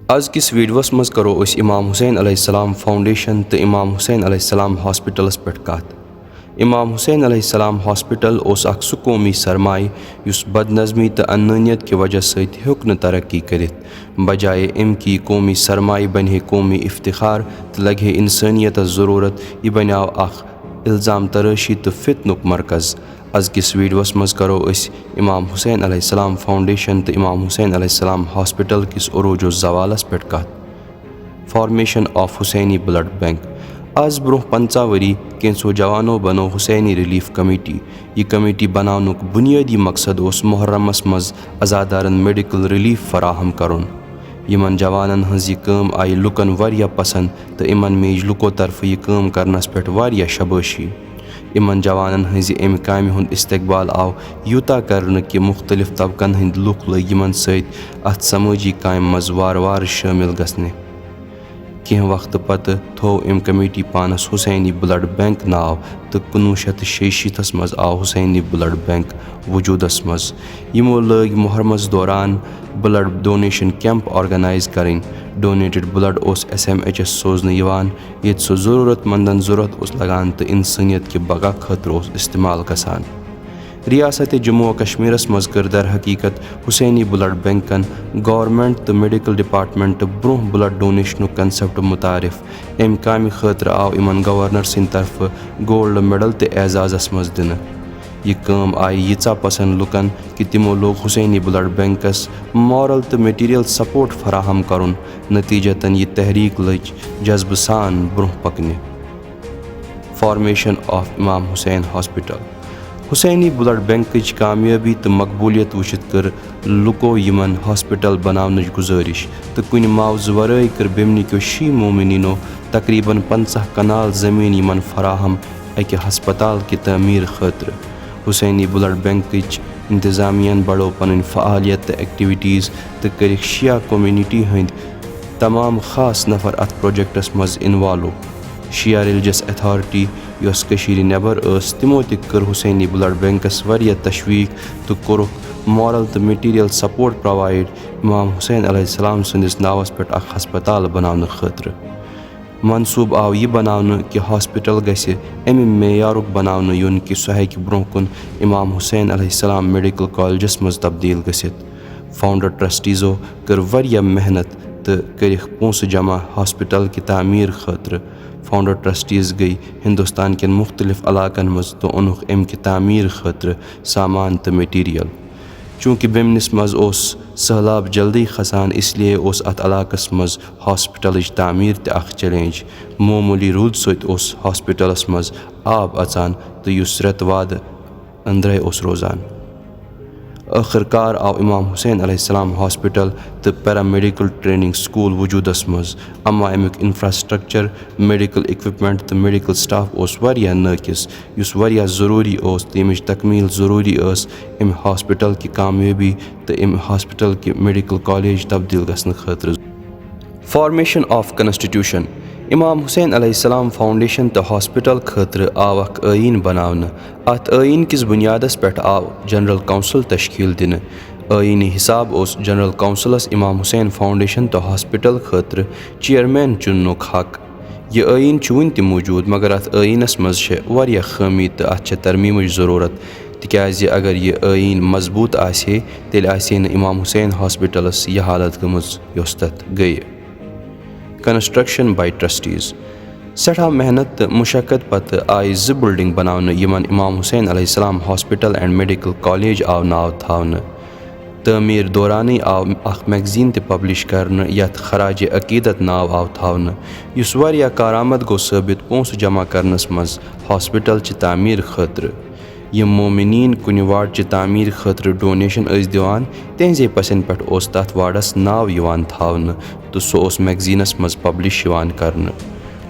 आज किस वीडियोस मज करो अस इमाम हुसैन अलैहिस्सलाम फाउंडेशन तो इमाम हुसैन अलैहिस्सलाम हॉस्पिटलस पे कत। इमाम हुसैन अलैहिस्सलाम हॉस्पिटल ओस अख सु कौमी सरमाय युस बदनज़मी तो अननियत की वजह सहित हेक न तरक्की करित, बजाय अम की कौमी सरमाय बन कौमी इफ्तिखार तो लगे इंसानियत ज़रूरत यह बनो अख इल्ज़ाम तराशी तो फितनुक मरकज़। आज किस वीडियोस मज करो अस इमाम हुसैन अलैहिस्सलाम फाउंडेशन तो इमाम हुसैन अलैहिस्सलाम हॉस्पिटल किस उरूजो ज़वालस पे कत। Formation of Husaini blood bank. आज ब्रोह 50 वरी कैंसो जवानों बनो हुसैनी रिलीफ कमेटी। यह कमेटी बनानुक बुनियादी मकसद उस मुहर्रमस मज अजादारन मेडिकल रिलीफ फराहम करुन। यमन जवानन हज यह आई लुकन वारिया पसंद तो इमन मेज लुको तरफ यह काम करनस पे वारिया शबाशी। इमन जवानन हज अम कामि हुंद इस्तकबाल आव यूता करन कि मुख्तलिफ तबकन हंद लुक लग यमन सहित अथ समाजी काम मज वार वार शामिल गसने। कह वक्त पत थो अम कमेटी पानस हुसैनी ब्लड बैंक नाव तो 1986 मज आव हुसैनी ब्लड बैंक वजूदस मज। यमो लग मुहर्रमस दौरान ब्लड डोनेशन कैंप ऑर्गेनाइज करें। डोनेटेड ब्लड उस SMHS सोजन ये सो ज़रूरतमंदन ज़रूरत उस लगान तो इंसानियत के बका खतर उस इस्तेमाल गसान। रियासत जम्मू कश्मीरस मज कर दर हकीकत हुसैनी ब्लड बैंकन गवर्नमेंट तो मेडिकल डिपार्टमेंट ब्रोह ब्लड डोनेशन कंसेप्ट मुतारिफ। अम कामि खतर आव इमन गवर्नर सिंद तरफ गोल्ड मेडल तो एजाज़स मज दिन। यह काम आई यीचा पसंद लुकन कि तिमो लोग हुसैनी ब्लड बैंकस मॉरल तो मटीरियल सपोर्ट फराहम करुन। नतीजतन यह तहरीक लज जज्ब सान ब्रोह पकने। Formation of Imam Hussain hospital. Husaini blood bank कामयाबी तो मकबूलियत वुचित कर लुको यमन हॉस्पिटल बनावन गुजारिश तो कुन मुआवज वराय कर बेमनी क्यों शी मोमिनीनो तकरीबन 50 कनाल ज़मीन यमन फराहम अक हस्पताल की तमीर खतर। हुसैनी ब्लड बैंक इंतजामियन बढ़ो पन फ़आलियत एक्टिविटीज़ तो कर शिया कम्युनिटी हंद तमाम खास नफर अत प्रोजेक्टस मज इन्वॉल्व। शिया रिलीजियस अथॉरिटी यस कशीर नेबर तिमो कर हुसैनी ब्लड बैंकस वारिया तशवीक तो कोरुक मॉरल तो material support provide Imam Hussain अलैहिस्सलाम संदिस नावस पे अख हस्पताल बनावन खतर। मनसूब आव यह बनावन कि हॉस्पिटल गसे अमि मेयारुक बनावन युन कि सह हेकि ब्रोह कुन इमाम हुसैन अलैहिस्सलाम मेडिकल कॉलेजस मज तब्दील गसित। फाउंडर ट्रस्टीज़ो कर वारिया मेहनत तो कर पोंस जमा हॉस्पिटल की तामीर खतर। फाउंडर ट्रस्टीज़ गई हिंदुस्तान के मुख्तलिफ इलाकन मज तो उनुख अम की तामीर खतर सामान तो मटीरियल। चूँकि बेमनिस मज ओस सहलाब जल्दी खसान इसलिए ओस अत इलाकस मज हॉस्पिटल तामीर ते अख चैलेंज। मामूली रूद सत ओस हॉस्पिटलस मज आब अचान तो युस रेत वाद अंदरे ओस रोजान। आखिरकार आव इमाम हुसैन अलैहिस्सलाम हॉस्पिटल तो पैरामेडिकल ट्रेनिंग स्कूल वजूदस मज, अम्मा अमुक इंफ्रास्ट्रक्चर मेडिकल इक्विपमेंट तो मेडिकल स्टाफ ओस वारिया नाकिस युस वारिया ज़रूरी ओस तो यमिच तकमील ज़रूरी ओस अम हॉस्पिटल की कामयाबी तो अम हॉस्पिटल की मेडिकल कॉलेज तब्दील गसन खतर। Formation of constitution. इमाम हुसैन अलैहिस्सलाम फाउंडेशन तो हॉस्पिटल खतर आव अख आइन बनावन। अत आइन किस बुनियादस पे आव जनरल काउंसिल तश्कील दिन। आइनी हिसाब उस जनरल काउंसिलस इमाम हुसैन फाउंडेशन तो हॉस्पिटल खतर चेयरमैन चुनुक हक। यह आइन वन त मौजूद मगर अत आइनस मज वारिया खामी तो अत तरमीम ज़रूरत तिकाज अगर यह आइन मजबूत आसे तेल आसे न इमाम हुसैन हॉस्पिटलस यह हालत गमज योस तथ गई। Construction bye trustees. सठा मेहनत तो मुशक्कत पत आई ज़ बिल्डिंग बनावन यमन इमाम हुसैन अलैहिस्सलाम हॉस्पिटल एंड मेडिकल कॉलेज आव नाव थावन। तमीर दौरान आव अख मैगजीन ते पब्लिश करन यथ खराज अकीदत नाव आव थावन युस वारिया कारआमद गो साबित पोंस जमा करनस मज हॉस्पिटल च तामीर खतर। यम मोमिनीन कुन वार्ड च तामीर खतर डोनेशन दिवान तहजे पसन पे ओस तथ वार्डस नाव यवान थावन तो सो ओस मैगजीनस मज पब्लिश यवान करन।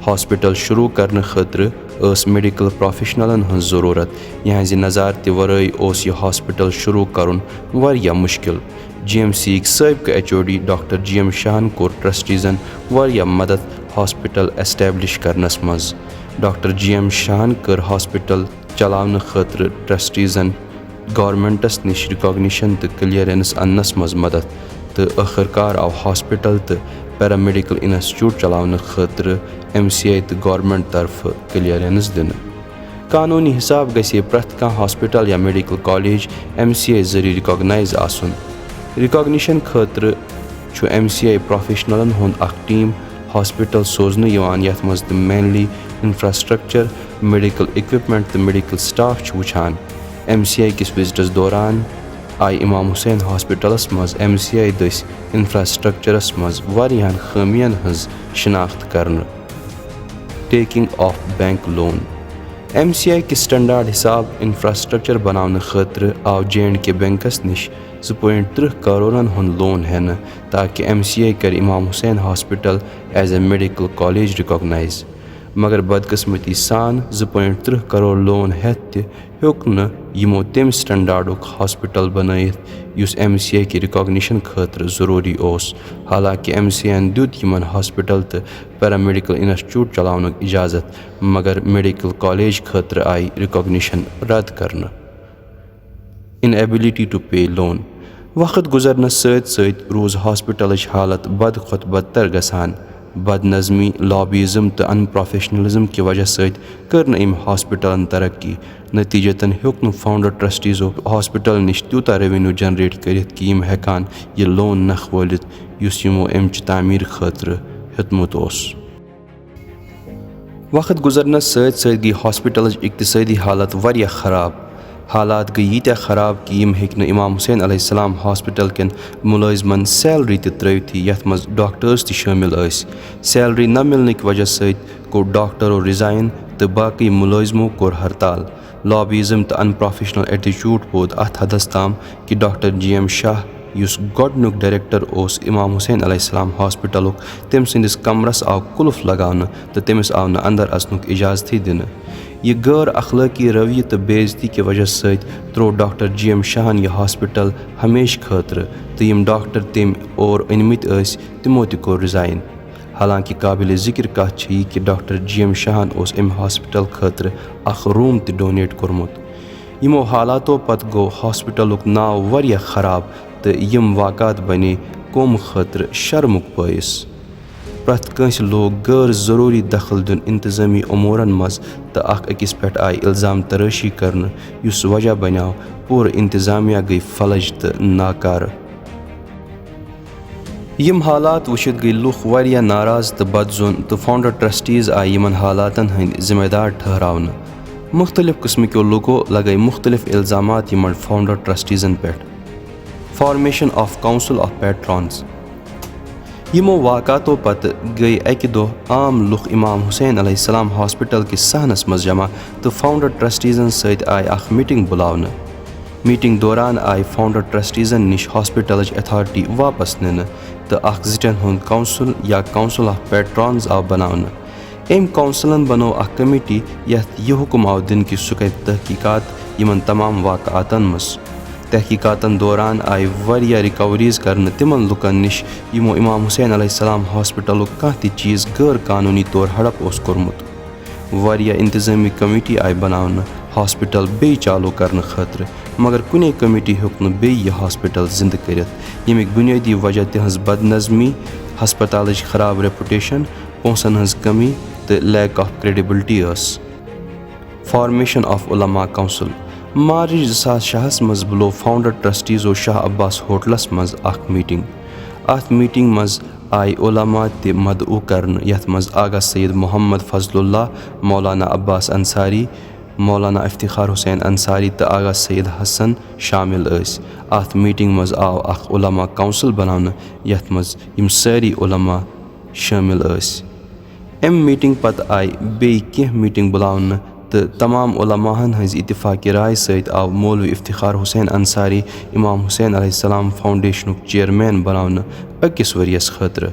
हॉस्पिटल शुरू करने खतर मेडिकल प्रोफेशनलन हंज ज़रूरत यहज नज़ार ते वराय ओस यह हॉस्पिटल शुरू करुन वारिया मुश्किल। GMC सबक HOD डॉक्टर GM शाहन कोर ट्रस्टीज़न वारिया मदद हॉस्पिटल एस्टेब्लिश करनस मज। डॉक्टर GM शाहन कर हॉस्पिटल चलावन खतर ट्रस्टीज़न गवर्नमेंटस निश रिकॉग्निशन तो क्लियरेंस अन्नस मज मदद तो आखिरकार आव हॉस्पिटल तो पैरामेडिकल इंस्टीट्यूट चलाने खतर MCI तो गवर्नमेंट तरफ क्लियरेंस दिन कानूनी हिसाब गए प्रथ कह हॉस्पिटल या मेडिकल कॉलेज MCI जरिए रिकॉग्नाइज आसन रिकॉग्निशन खतर MCI प्रोफेशनलन हुंद अख टीम हॉस्पिटल सोजने यथ मज मेनली इंफ्रास्ट्रक्चर मेडिकल इक्विपमेंट तो मेडिकल स्टाफ वुचान MCI किस विजिटस दौरान आई इमाम हुसैन हॉस्पिटलस मज MCI दस इंफ्रास्ट्रक्चरस मज वारियान खामियन हज शिनाख्त करन taking off bank loan MCI कि स्टैंडर्ड हिसाब इंफ्रास्ट्रक्चर बनाने खतर आव J&K बैंकस निश 2.3 करोड़न हुंद लोन हेन ताकि MCI कर Imam Hussain hospital as a medical college recognise मगर बदकिस्मती सान 2.3 करोड़ लोन हेत हेक न यमो तम स्टैंडर्डुक हॉस्पिटल बनयित युस MCI की रिकॉग्निशन खतर ज़रूरी ओस हालांकि MCI दित यमन हॉस्पिटल तो पैरामेडिकल इंस्टीट्यूट चलाउनुक इजाज़त मगर मेडिकल कॉलेज खतर आई रिकॉग्निशन रद्द करना इनएबिलिटी टू पे लोन वक्त गुजरन सत रोज हॉस्पिटल हालत बद खुद बदतर गसान बदनज़मी लॉबीज़म तो अनप्रोफेशनलिज्म की वजह सत कर अम हॉस्पिटलन तरक्की नतीजतन हेक न फाउंडर ट्रस्टीज़ो हॉस्पिटल निश तूता रेवेन्यू जनरेट करित कि यम हेकान यह लोन नख वलित युस यमो अमच तामीर खतर हेतमुत ओस वक्त गुजरन सत गई हॉस्पिटल इक्तिसादी हालत वारिया खराब हालात गई यीत्या खराब कि यम हेक न इमाम हुसैन अलैहिस्सलाम हॉस्पिटल केन मुलाजिमन सैलरी त्रेवित यथ मज डॉक्टर्स ति शामिल सैलरी न मिलने की वजह सत को डॉक्टरों रिजाइन तो बाकी मुलाजिमों कोर हड़ताल लॉबीज़म तो अनप्रोफेशनल एटीट्यूड वोत अत हदस ताम कि डॉक्टर GM शाह युस गोडनुक डायरेक्टर ओस इमाम हुसैन अलैहिस्सलाम हॉस्पिटलुक तम सिंदिस कमरस आव कुलुफ लगान तो तमिस आव न अंदर अचनुक इजाज़त दिन यह गैर अखलाकी रवैये तो बेइज्जती की वजह सत त्रो डॉक्टर GM शाहन यह हॉस्पिटल हमेश खतर तो यम डॉक्टर तम और अनमित तिमो त कोर रिजाइन हालांकि काबिल ज़िक्र कथ कि डॉक्टर GM शाहन ओस अम हॉस्पिटल खतर अख रूम त डोनेट कोरमुत यमो हालातों पत गो हॉस्पिटलुक नाव वारिया खराब तो यम वाक़ात बने कौम खतर शर्मुक बायस प्रथ कंस लोग गैर ज़रूरी दखल दिन इंतज़ामी उमूरन मज तो अकिस पे आई इल्ज़ाम तराशी करन युस वजह बनाव पूर इंतज़ामिया गई फलज तो नाकार यम हालात वुचित गई लूख वारिया नाराज़ तो बदजुन तो फाउंडर ट्रस्टीज़ आई यमन हालातन हंद जिम्मेदार ठहरावन मुख्तलिफ किस्म के लोगों लगे मुख्तलिफ इल्ज़ामात यमन फाउंडर ट्रस्टीज़न पे formation of council of patrons यमो वाक़ातों पत गई अकि दह आम लुख इमाम हुसैन अलैहिस्सलाम हॉस्पिटल के सहनस मज जमा तो फाउंडर ट्रस्टीज़न सत आई अख मीटिंग बुलावन मीटिंग दौरान आई फाउंडर ट्रस्टीज़न निश हॉस्पिटल अथॉरिटी वापस निन तो अख ज़िटन हुंद काउंसिल या काउंसिल ऑफ पैट्रॉन्स आव बनावन अम काउंसिलन बनो अख कमेटी यथ यह हुक्म आव दिन कि सह कर तहकीकात यमन तमाम वाक़ातन मज तहकीकातन दौरान आई वारिया रिकवरीज करन तिमन लुकन निश यमो इमाम हुसैन अलैहिस्सलाम हॉस्पिटलुक कह ति चीज़ गैर कानूनी तौर हड़प ओस कोरमुत वारिया इंतज़ामी कमेटी आई बनावन हॉस्पिटल बे चालू करने खतर मगर कुने कमेटी हेक न बे यह हॉस्पिटल जिंद करित यमिक बुनियादी वजह तिहंज बदनज़मी हस्पतालच खराब रेपुटेशन पोंसन हंज कमी तो lack of credibility formation of Ulama council March 2006 मज बुलो फाउंडर ट्रस्टीज़ो शाह अब्बास होटलस मज अख मीटिंग अत मीटिंग मज आई उलमा ते मदऊ करन यथ मज आगा सैयद मोहम्मद फजलुल्लाह मौलाना अब्बास अंसारी मौलाना इफ्तिखार हुसैन अंसारी तो आगा सैयद हसन शामिल अत मीटिंग मज आव अख उलमा काउंसिल बनान यथ मज यम सारी उलमा शामिल अम मीटिंग पत आई बे कह मीटिंग बुलावन तो तमाम उलमाहन हंज इत्तिफाक़ी राय सत आव मौलवी इफ्तिखार हुसैन अंसारी इमाम हुसैन अलैहिस्सलाम फाउंडेशनुक चेयरमैन बनावन अकिस वरियस खतर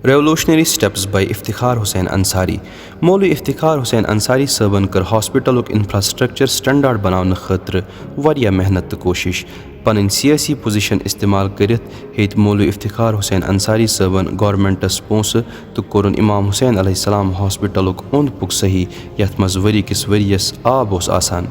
revolutionary steps by Iftikhar Hussain Ansari Maulvi Iftikhar Hussain Ansari सबन कर हॉस्पिटलुक इंफ्रास्ट्रक्चर स्टैंडर्ड बनाने खतर वारिया मेहनत तो कोशिश पन सियासी पोजिशन इस्तेमाल करित हेत मौलवी इफ्तिखार हुसैन अंसारी सबन गवर्नमेंटस पोंस तो कोरन इमाम हुसैन अलैहिस्सलाम हॉस्पिटलुक ओंद पुक सही यथ मज वरी किस वरियस आब ओस आसान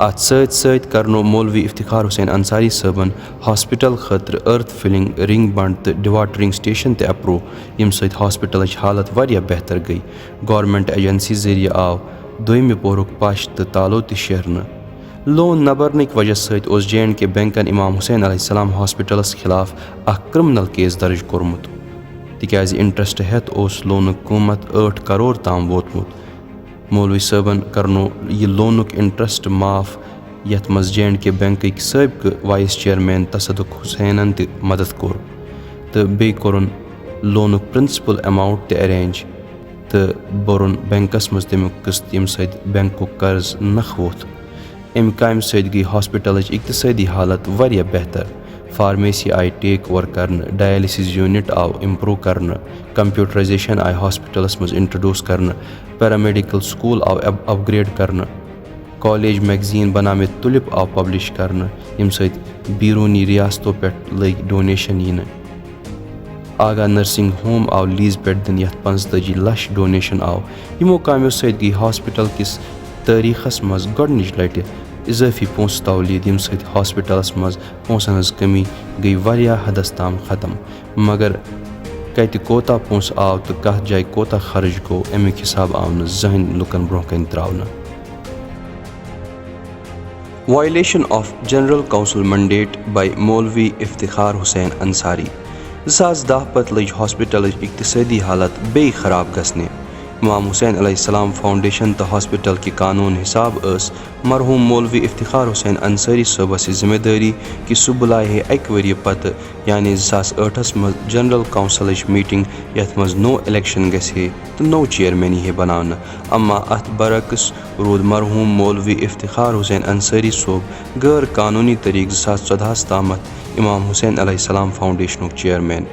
अत सत करनो मौलवी इफ्तिखार हुसैन अंसारी सबन हॉस्पिटल खतर अर्थ फिलिंग रिंग बंड तो डिवाटरिंग स्टेशन ते अप्रूव यम सत हॉस्पिटल हालत वारिया बेहतर गई। गवर्नमेंट एजेंसी जरिए आव दोयमि पोरुक पश तो तालो त शेरन। लोन न भरनिक वजह सत J&K बैंकन इमाम हुसैन अलैहिस्सलाम हॉस्पिटलस खिलाफ क्रिमिनल केस दर्ज कोरमुत तिकाज इंटरेस्ट हेत लोनुक कीमत 8 करोड़ ताम वोतमुत। मौलवी सबन करनो यह लोनुक इंटरेस्ट माफ यथ मज J&K बैंक सबक वाइस चेयरमैन तसदुक हुसैनन त मदद कोर तो बे कोरन लोनुक प्रिंसिपल अमाउंट त अरेंज तो बोरन बैंकस मज तमुक किस्त यम सत बैंकुक कर्ज नख वोत। अमि काम सत गई हॉस्पिटल इक्तसादी हालत वारिया बेहतर। फार्मेसी आई टेक ओवर करन, डायलिसिस यूनिट आव इम्प्रूव करन, कंप्यूटराइजेशन आई हॉस्पिटलस मज इंट्रोड्यूस करन, पैरामेडिकल स्कूल आव अपग्रेड करन, कॉलेज मैगजीन बनामित तुलिप आव पब्लिश करन यम सत बीरूनी रियासतों पे लग डोनेशन यन। आगा नर्सिंग होम आव लीज पे दिन यथ 45 लाख डोनेशन आव। यमो कामों सत गई हॉस्पिटल किस तारीखस मज गोडनिच लटि इजाफी पोंस तौलीद यम सत हॉस्पिटलस मज पोंसन हज कमी गई वारिया हदस ताम खत्म। मगर कत कोता पोंस आव तो कत जाय कोता खर्च गो अमिक हिसाब आव न जहन लुकन ब्रोह कन त्रावन। Violation of general council mandate by Maulvi Iftikhar Hussain Ansari 2010 पत लज हॉस्पिटल इक्तसादी हालत बे खराब गसने। इमाम हुसैन अलैहिस्सलाम फाउंडेशन तो हॉस्पिटल की कानून हिसाब मरहूम मौलवी इफ्तिखार हुसैन अंसारी सबस जिम्मेदारी कि सह बुलाए 1 वरी पत यानी 2008 मज जनरल काउंसिल मीटिंग यथ मज नो इलेक्शन गहे तो नो चेयरमैन यह बनान। अम्मा अत बरक्स रूद मरहूम मौलवी इफ्तिखार हुसैन अंसारी सोब गैर कानूनी तरीक 2014 तामत इमाम हुसैन अलैहिस्सलाम फाउंडेशन चेयरमैन।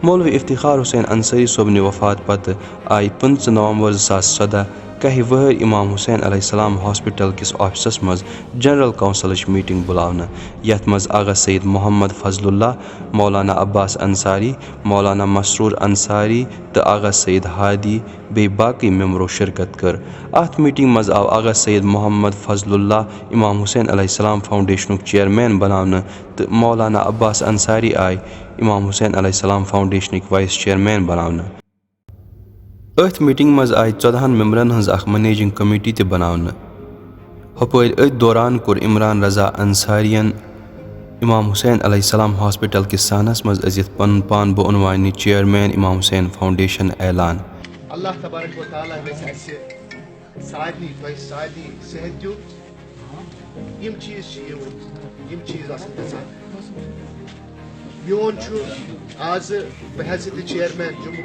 मौलवी इफ्तिखार हुसैन अंसारी सोबन वफात पत आई 5 नवंबर 2014 कह वहर इमाम हुसैन अलैहिस्सलाम हॉस्पिटल किस ऑफिसस मज जनरल काउंसिल मीटिंग बुलावन यथ मज आगा सैयद मोहम्मद फजलुल्लाह, मौलाना अब्बास अंसारी, मौलाना मसरूर अंसारी तो आगा सैयद हादी बे बाकी मेम्बरों शिरकत कर। अत मीटिंग मज आव आगा सैयद मोहम्मद फजलुल्लाह इमाम हुसैन अलैहिस्सलाम फाउंडेशन चेयरमैन बनावन तो मौलाना अब्बास अंसारी आय इमाम हुसैन अलैहिस्सलाम फाउंडेशन वाइस चेयरमैन बनावन। अथ मीटिंग मज आय 14 मेम्बरन हज मैनेजिंग कमेटी ते बनावन। हपर अथ दौरान कोर इमरान रजा अंसारियन इमाम हुसैन अलैहिस्सलाम हॉस्पिटल किस सानस मज अजित पन पान बउनवानी चेयरमैन इमाम हुसैन फाउंडेशन ऐलान। अल्लाह तबारक व तआला वैसे सारी सेहत दो यम चीज योन आज बहसियत चेयरमैन जम्मू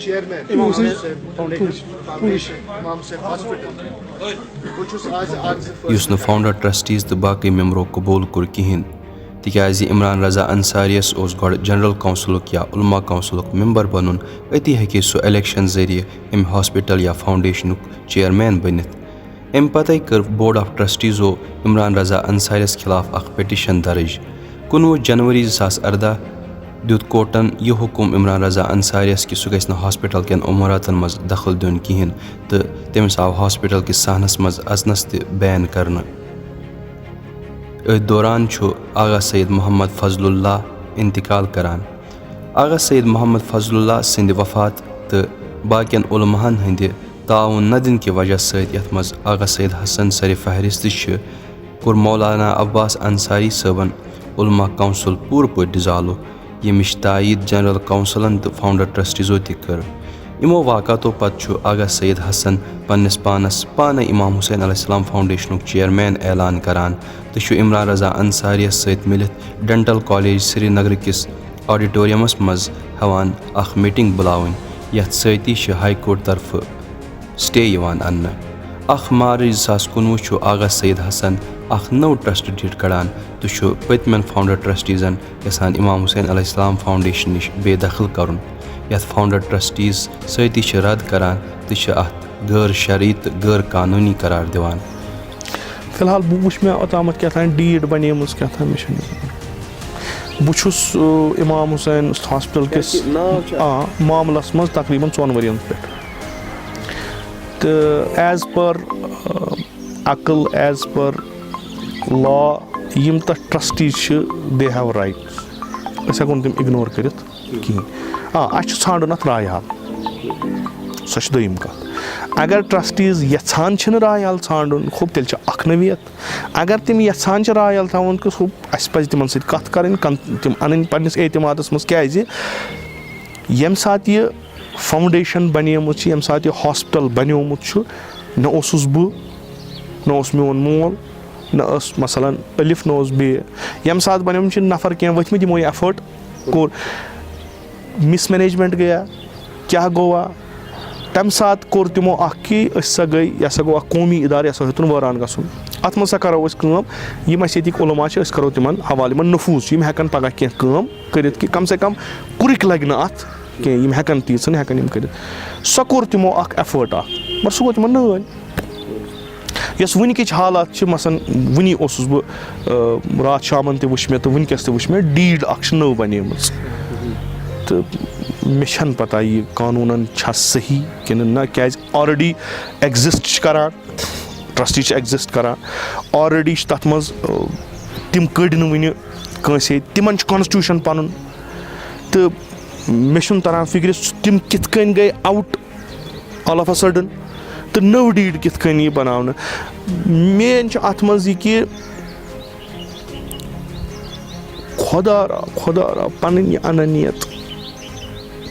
चेयरमैन इमाम हुसैन फाउंडेशन इमाम हुसैन हॉस्पिटल युस न फाउंडर ट्रस्टीज तो बाकी मेम्बरों कबूल कोर कहें तिकाज इमरान रजा अंसारियस गो जनरल काउंसिलुक या उलमा काउंसिलुक मेम्बर बनन अति हेके सह इलेक्शन जरिए अम हॉस्पिटल या फाउंडेशनुक चेयरमैन बनित। अम पत कर बोर्ड ऑफ ट्रस्टीजो इमरान रजा अंसारियस खिलाफ अख पिटिशन दर्ज। 19 जनवरी 2018 दुत कोर्टन यह हुकुम इमरान रजा अंसारियस कि सह गि हॉस्पिटल कन उमूरातन मज दखल दिन कहें तो तमिस आव हॉस्पिटल किस सहनस मज अजनस त बैन करना। दौरान आगा सैयद मोहम्मद फजलुल्लाह इंतकाल करान। आगा सैयद मोहम्मद फजलुल्लाह सिंध वफात तो बाकियन उलमाहन हंद ताउन न दिन की वजह सत यथ मज आगा सैयद हसन सर फहरिस्त कोर मौलाना अब्बास अंसारी सबन उलमा काउंसिल पूर पे डिजालो यमिश तायीद जनरल काउंसिलन तो फाउंडर ट्रस्टीजो त कर। इमो वाक़ातों पत आगा सैयद हसन पन्निस पानस पाने इमाम हुसैन अलैहिस्सलाम फाउंडेशन चेयरमैन ऐलान करान तो इमरान रजा अंसारियस सत मिलित डेंटल कॉलेज श्रीनगर किस ऑडिटोरियमस मज हवान अख मीटिंग बुलावन यथ सती हाई कोर्ट तरफ स्टे अन्न। 1 मार्च 2019 आगा सैयद हसन अख नव ट्रस्ट डेट कड़ान तो पतमन फाउंडर ट्रस्टीजन यसान इमाम हुसैन अलैहिस्सलाम फाउंडेशन निश बेदखल करुन यथ फाउंडर ट्रस्टीज सती रद्द करान तो अत गैर शरई तो गैर कानूनी करार दिवान। फिलहाल वो मे ओतामत क्या डीड बनेम क्या बहुस इमाम हुसैन हॉस्पिटल किस मामलस मज तकरीबन 4 वरियन पे तो एज पर عقل ایز پر لا یِم تَتھ ٹرٛسٹیٖز چھِ دے ہیو رایٹٕس أسۍ ہٮ۪کو نہٕ تِم اِگنور کٔرِتھ کِہیٖنۍ اَسہِ چھُ ژھانٛڈُن اَتھ راے حال سۄ چھِ دوٚیِم کَتھ اگر ٹرٛسٹیٖز یَژھان چھِنہٕ راے حال ژھانٛڈُن تیٚلہِ چھِ اَکھ نٔوِیت اگر تِم یَژھان چھِ راے حال تھاوُن اَسہِ پَزِ تِمَن سۭتۍ کَتھ کَرٕنۍ تِم اَنٕنۍ پنٛنِس اعتمادَس منٛز کیٛازِ ییٚمہِ ساتہٕ یہِ فاوُنٛڈیشَن بَنیمٕژ چھِ ییٚمہِ ساتہٕ یہِ ہاسپِٹَل بَنیومُت چھُ نہ اوسُس بہٕ نہ اوس میون مول نہ ٲس مثلاً ألِف نہ اوس بیٚیہِ ییٚمہِ ساتہٕ بَنیومُت چھِ نفر کینٛہہ ؤتھۍ مٕتۍ یِمو یہِ اٮ۪فٲٹ کوٚر مِس مٮ۪نیجمٮ۪نٛٹ گٔیا کیٛاہ گوٚوا تَمہِ ساتہٕ کوٚر تِمو اَکھ کہِ أسۍ ہسا گٔے یہِ ہسا گوٚو اَکھ قومی اِدارٕ یہِ ہسا ہیوٚتُن وٲران گژھُن اَتھ منٛز ہسا کَرو أسۍ کٲم یِم اَسہِ ییٚتِکۍ عُلما چھِ أسۍ کَرو تِمَن حوالہٕ یِمَن نفوٗظ چھِ یِم ہٮ۪کَن پَگاہ کینٛہہ کٲم کٔرِتھ کہِ کَم سے کَم کُرِک لَگہِ نہٕ اَتھ کینٛہہ یِم ہٮ۪کَن تیٖژَن ہٮ۪کَن یِم کٔرِتھ سۄ کوٚر تِمو اَکھ اٮ۪فٲٹ اَکھ مگر سُہ گوٚو تِمَن نٲلۍ یۄس وٕنکِچ حالات چھِ مثلاً وٕنی اوسُس بہٕ راتھ شامَن تہِ وٕچھ مےٚ تہٕ وٕنکٮ۪س تہِ وٕچھ مےٚ ڈیٖڈ اَکھ چھِ نٔو بَنیمٕژ تہٕ مےٚ چھَنہٕ پَتہ یہِ قانوٗنَن چھا صحیح کِنہٕ نہ کیٛازِ آلریڈی ایٚگزِسٹ چھِ کَران ٹرٛسٹی چھِ ایٚگزِسٹ کَران آلریڈی چھِ تَتھ منٛز تِم کٔڑۍ نہٕ وٕنہِ کٲنٛسے تِمَن چھُ کانسٹیوٗشَن پَنُن تہٕ مےٚ چھُنہٕ تَران فِکرِ تِم کِتھ کٔنۍ گٔے آوُٹ آل آف اَ سَڈَن تہٕ نٔو ڈیٖڈ کِتھ کٔنۍ یی بَناونہٕ مین چھِ اَتھ منٛز یہِ کہِ خۄدا را پَنٕنۍ یہِ اَنانِیت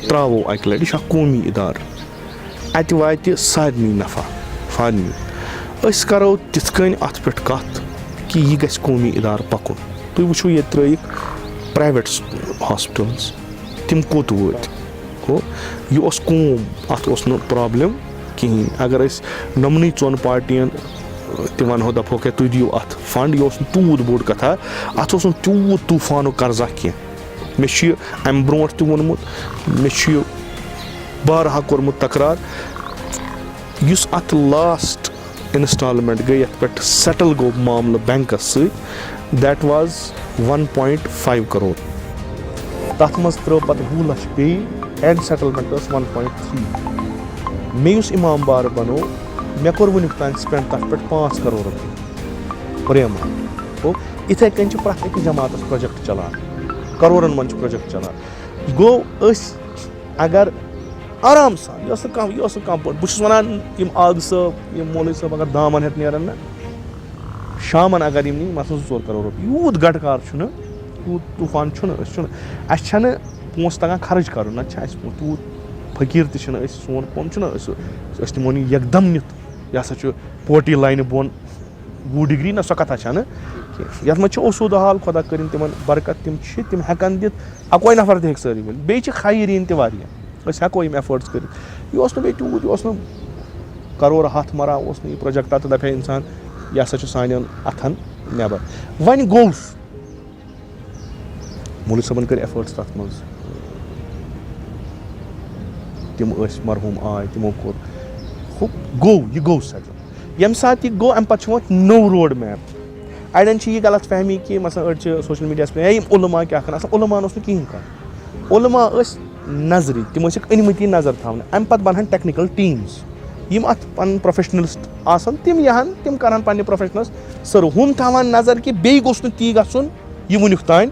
ترٛاوو اَکہِ لَٹہِ یہِ چھُ اَکھ قومی اِدارٕ اَتہِ واتہِ سارنٕے نفع سارنٕے أسۍ کَرو تِتھ کٔنۍ اَتھ پٮ۪ٹھ کَتھ کہِ یہِ گژھِ قومی اِدارٕ پَکُن تُہۍ وٕچھِو ییٚتہِ ترٛٲیِکھ پرٛایویٹ ہاسپِٹَلٕز تِم کوٚت وٲتۍ گوٚو یہِ اوس قوم اَتھ اوس نہٕ پرٛابلِم کِہیٖنۍ اگر أسۍ نۄمنٕے ژۄن پارٹِیَن تہِ وَنہو دَپہوکھ ہے تُہۍ دِیِو اَتھ فنٛڈ یہِ اوس نہٕ تیوٗت بوٚڑ کَتھا اَتھ اوس نہٕ تیوٗت طوٗفانُک قرضا کینٛہہ مےٚ چھُ یہِ اَمہِ برونٛٹھ تہِ ووٚنمُت مےٚ چھُ یہِ بارہا کوٚرمُت تَکرار یُس اَتھ لاسٹ اِنسٹالمٮ۪نٛٹ گٔے یَتھ پٮ۪ٹھ سٮ۪ٹٕل گوٚو معاملہٕ بٮ۪نٛکَس سۭتۍ دیٹ واز 1.5 کَرور تَتھ منٛز ترٛٲو پَتہٕ 20 لَچھ بیٚیہِ اینڈ سٮ۪ٹٕلمٮ۪نٛٹ ٲس 1.3 مےٚ یُس اِمام بارٕ بَنوو مےٚ کوٚر وٕنیُک تانۍ سپٮ۪نٛڈ تَتھ پٮ۪ٹھ 5 کَرور رۄپیہِ پرٛیما گوٚو یِتھَے کٔنۍ چھِ پرٛٮ۪تھ أکِس جماعتَس پرٛوجَکٹ چَلان کَرورَن منٛز چھُ پرٛوجَکٹ چَلان گوٚو أسۍ اگر آرام سان یہِ ٲس نہٕ کانٛہہ پٲٹھۍ بہٕ چھُس وَنان یِم آگہٕ صٲب یِم مولوی صٲب اگر دامَن ہٮ۪تھ نیرَن نہ شامَن اگر یِم نی مثلاً 2-4 کَرور رۄپیہِ یوٗت گَٹہٕ کار چھُنہٕ تیوٗت طوٗفان چھُنہٕ اَسہِ چھَنہٕ پونٛسہٕ تَگان خرٕچ کَرُن نَتہٕ چھِ اَسہِ تیوٗت فقیٖر تہِ چھِنہٕ أسۍ سون کُن چھُنہ أسۍ نِمون یہِ یَکدَم نِتھ یہِ ہسا چھُ پوٹی لاینہِ بۄن 20 ڈِگری نہ سۄ کَتھا چھَنہٕ کینٛہہ یَتھ منٛز چھِ اوسوٗد حال خۄدا کٔرِنۍ تِمَن برکت تِم چھِ تِم ہٮ۪کَن دِتھ اَکوے نفر تہِ ہیٚکہِ سٲری ؤنِتھ بیٚیہِ چھِ خایریٖن تہِ واریاہ أسۍ ہٮ۪کو یِم اٮ۪فٲٹٕس کٔرِتھ یہِ اوس نہٕ بیٚیہِ تیوٗت یہِ اوس نہٕ کَرور ہَتھ مَران اوس نہٕ یہِ پرٛوجَکٹا تہٕ دَپہِ ہے اِنسان یہِ ہسا چھُ سانٮ۪ن اَتھَن نٮ۪بر وۄنۍ گوٚو سُہ مولوی صٲبَن کٔرۍ اٮ۪فٲٹٕس تَتھ منٛز تِم ٲسۍ مرحوٗم آے تِمو کوٚر گوٚو یہِ گوٚو سٮ۪ٹٕل ییٚمہِ ساتہٕ یہِ گوٚو اَمہِ پَتہٕ چھُ وۄنۍ نوٚو روڈ میپ اَڑٮ۪ن چھِ یہِ غلط فہمی کہِ مثلاً أڑۍ چھِ سوشَل میٖڈیاہَس پٮ۪ٹھ ہے یِم عُلما کیٛاہ کَران آسان عُلماہَن اوس نہٕ کِہیٖنۍ کَرُن عُلما ٲسۍ نظرِ تِم ٲسِکھ أنۍمٕتی نظر تھاونہٕ اَمہِ پَتہٕ بَنہٕ ہن ٹٮ۪کنِکَل ٹیٖمٕز یِم اَتھ پَنُن پرٛوفیشنَلِسٹ آسان تِم یِہَن تِم کَرَن پنٛنہِ پرٛوفیشنَس سٔرٕو ہُم تھاوان نظر کہِ بیٚیہِ گوٚژھ نہٕ تی گژھُن یہِ وٕنیُک تانۍ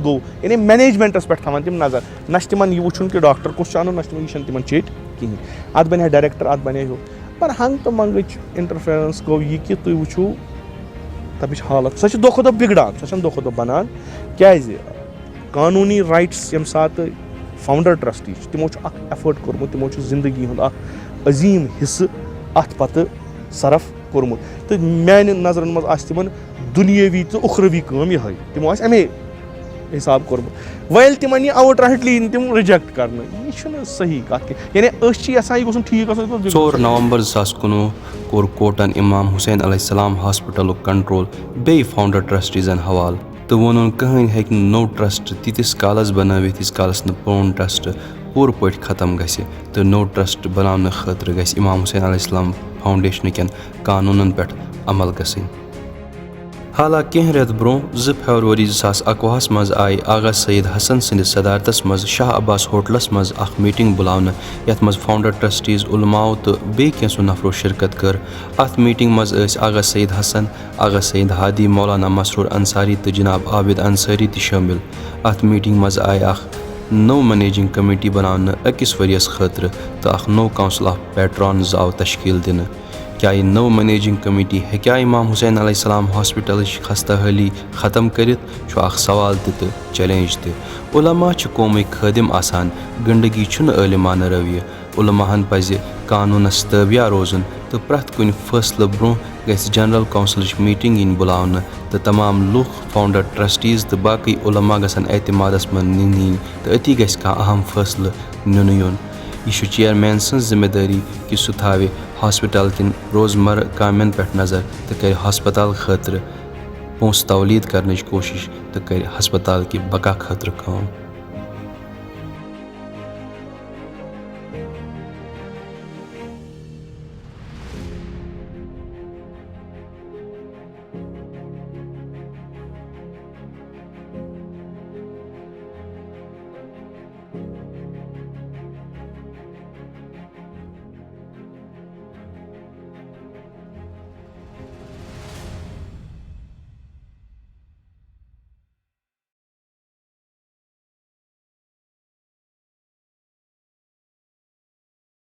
گوٚو یعنی مٮ۪نیجمٮ۪نٛٹَس پٮ۪ٹھ تھاوان تِم نظر نہ چھِ تِمَن یہِ وٕچھُن کہِ ڈاکٹر کُس چھُ اَنُن نہ چھِ تِمَن یہِ چھَنہٕ تِمَن چیٚٹۍ کِہیٖنۍ اَتھ بَنہِ ہا ڈایریکٹر اَتھ بَنے ہیوٗ پر ہنٛگ تہٕ منٛگٕچ اِنٹَرفیرَنٕس گوٚو یہِ کہِ تُہۍ وٕچھِو تَمِچ حالت سۄ چھِ دۄہ کھۄتہٕ دۄہ بِگڑان سۄ چھَنہٕ دۄہ کھۄتہٕ دۄہ بَنان کیٛازِ قانوٗنی رایٹٕس ییٚمہِ ساتہٕ فاوُنٛڈَر ٹرٛسٹی چھِ تِمو چھُ اَکھ اٮ۪فٲٹ کوٚرمُت تِمو چھُ زِندگی ہُنٛد اَکھ عظیٖم حِصہٕ اَتھ پَتہٕ صرف کوٚرمُت تہٕ میٛانہِ نظرَن منٛز آسہِ تِمَن دُنیٲوی تہٕ اُخروی کٲم یِہوٚے تِمو آسہِ اَمے حِساب کوٚرمُت وۄنۍ ییٚلہِ تِمَن یہِ آوُٹ رایٹلی یِن تِم رِجَکٹ کَرنہٕ یہِ چھُنہٕ صحیح کَتھ کینٛہہ یعنی أسۍ چھِ یَژھان یہِ گوٚژھ نہٕ ٹھیٖک آسُن 4 نومبر 2019 کوٚر کوٹَن اِمام حُسین علیہ السلام ہاسپِٹَلُک کنٹرول بیٚیہِ فاوُنٛڈَر ٹرٛسٹیٖزَن حوالہٕ تہٕ ووٚنُن کٕہٕنۍ ہیٚکہِ نہٕ نوٚو ٹرٛسٹ تیٖتِس کالَس بَنٲوِتھ ییٖتِس کالَس نہٕ پرٛون ٹرٛسٹ پوٗرٕ پٲٹھۍ ختم گژھِ تہٕ نوٚو ٹرٛسٹ بناونہٕ خٲطرٕ گژھِ اِمام حُسین علیہ السلام فاوُنٛڈیشنہٕ کٮ۪ن قانوٗنَن پٮ۪ٹھ عمل گژھٕنۍ حالانکہ کینٛہہ رٮ۪تھ برٛونٛہہ 2 فیبرؤری 2021 منٛز آیہِ آغا سعید حسن سٕنٛدِس صدارتس منٛز شاہ عباس ہوٹلس منٛز اکھ میٖٹنگ بُلاونہٕ یتھ منٛز فاوڈر ٹرسٹیز علماو تہٕ بیٚیہِ کینٛژھو نفرو شرکت کٔر. اتھ میٖٹنگہِ منٛز ٲسۍ آغا سعید حسن، آغا سعید ہادی، مولانا مسرور انصاری تہٕ جناب عابد انصاری تہِ شٲمِل. اتھ میٖٹنگہِ منٛز آیہِ اکھ نٔو منیجنگ کمیٹی بناونہٕ 1 ؤرۍیَس خٲطرٕ تہٕ اکھ نوٚو کونسل آف پیٹرانز آو تشکیل دِنہٕ. کیٛاہ یہِ نٔو منیجنگ کمیٹی ہیٚکیٛاہ امام حسین علیہ السلام ہاسپٹلٕچ خستہ حٲلی ختم کٔرِتھ چھُ اکھ سوال تہِ تہٕ چیلنج تہِ. علما چھِ قومٕکۍ خٲدم آسان، گنڈگی چھُنہٕ عٲلمانہٕ رویہ. علماہن پزِ قانوٗنس تٲبیا روزُن تہٕ پرٛٮ۪تھ کُنہِ فٲصلہٕ برٛونٛہہ گژھِ جنرل کونسلٕچ میٖٹنگ یِنۍ بُلاونہٕ تہٕ تمام لُکھ، فاوڈر ٹرسٹیز تہٕ باقٕے علما گژھن اعتمادس منٛز نِنۍ تہٕ أتی گژھِ کانٛہہ اہم فٲصلہٕ نِنہٕ یُن. یہِ چھُ چیئرمین سٕنٛز ذمہٕ دٲری کہِ سُہ تھاوِ ہاسپٹل کٮ۪ن روزمرٕ کامٮ۪ن پٮ۪ٹھ نظر تہٕ کرِ ہسپتال خٲطرٕ پونٛسہٕ تولید کرنٕچ کوٗشش تہٕ کرِ ہسپتال کہِ بقا خٲطرٕ کٲم.